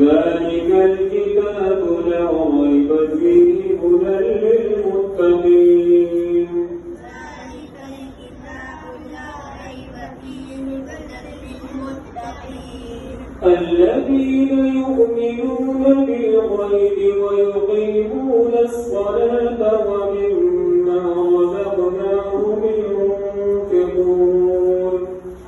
ذلك الكتاب لا ريب فيه هدى للمتقين. ذلك الكتاب لا ريب فيه هدى للمتقين. الذين يؤمنون بالغيب ويقيمون الصلاة ومما رزقناهم ينفقون.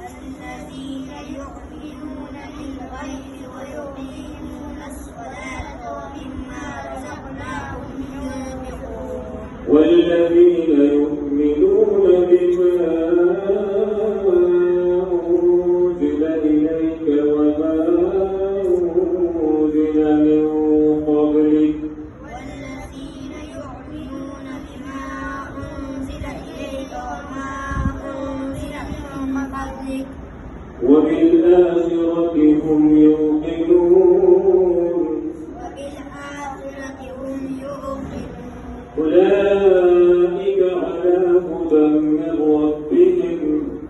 الذين يؤمنون بالغيب ويقيمون الصلاة ومما رزقناهم ينفقون. والذين يؤمنون بما أنزل إليك وما أنزل من قبلك. والذين يؤمنون بما أنزل إليك وما أنزل من قبلك وبالآخرة هم يوقنون. وبالآخرة هم يوقنون. أولئك على هدى من ربهم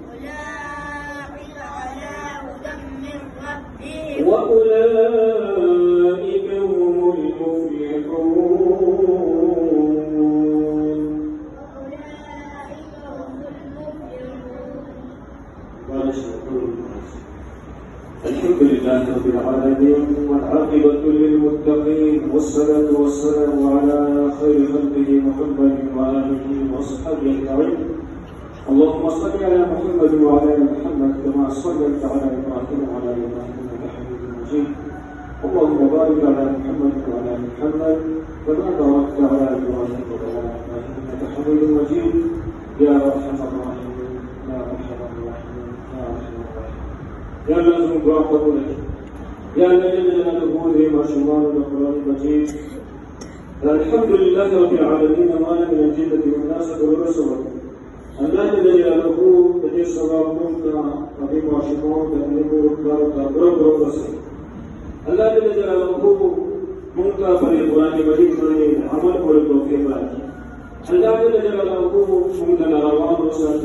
أولئك على هدى من ربهم وأولئك هم المفلحون. وأولئك هم المفلحون. الحمد لله رب العالمين والعاقبة للمتقين والصلاة والسلام على خير خلقه محمد وآله وصحبه أجمعين. اللهم صل على محمد وعلى آل محمد كما صليت على إبراهيم وعلى آل إبراهيم إنك حميد مجيد. اللهم بارك على محمد وعلى آل محمد كما باركت على إبراهيم وعلى آل إبراهيم إنك حميد مجيد. يا أرحم الراحمين يا أرحم الراحمين يا أرحم الراحمين. يا لازم دعاء قبولك يا الذي جلاله ما شمال القرآن المجيد. الحمد لله رب العالمين ما لم يجد الناس والرسول. الله جل جلاله تجي سبابكم أبي ما شمال تنبو كبر رسول. الله جل جلاله منكا في القرآن المجيد من عمل والتوفيق. الله جل جلاله منكا روان رسول.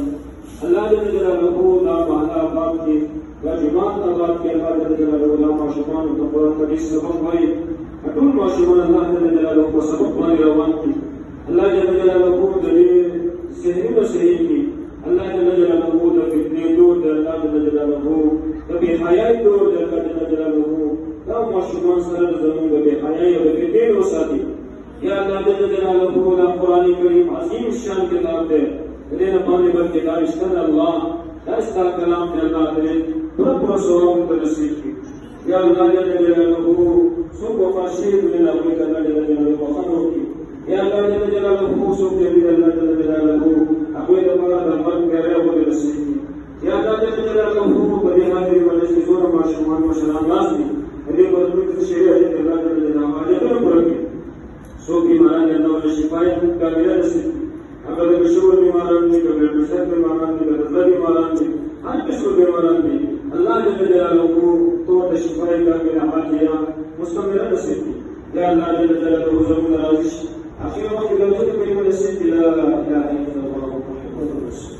الله جل جلاله لا معنى باقي وجماعت آباد کے اللہ جل جلالہ علامہ شمان تو قرآن حدیث سبق بھائی اٹول معاشمان اللہ جل جلالہ کو سبق بھائی روان کی اللہ جل جلالہ کو دلیل صحیح و صحیح کی اللہ جل جلالہ کو فتنے دور دے اللہ جل جلالہ کو کبھی حیائی دور دے اللہ جل جلالہ کو لا معاشمان سرد زمین کبھی حیائی و فتنے دور ساتھی یا اللہ جل جلالہ کو قرآن کریم عظیم شان کتاب دے لینا پانے بل کتاب اشتر اللہ لا استا کلام دے اللہ دے برابر سوام تنسيك يا الله جل جلاله سوق وفاشيد من أبوك الله جل جلاله وخمرك يا الله جل جلاله سوق جميل الله جل جلاله أبوك الله دمر كره وتنسيك يا الله جل جلاله بدي هذه ولسه زور ما شمان وشران ناسي هذه بدرك الشريعة جل الله جل جلاله هذه برك سوق ما أنا والشفاء كاملة نسيك أقدر بشور بماراني كبر بشر بماراني بدربي ماراني هل بشور بماراني الله جل جلاله تو تشفاء كامل عاجيا مستمرة نسيتي يا الله جل جلاله زمن راجش أخيرا ما تقدر كلمة نسيتي لا إله إلا الله محمد رسول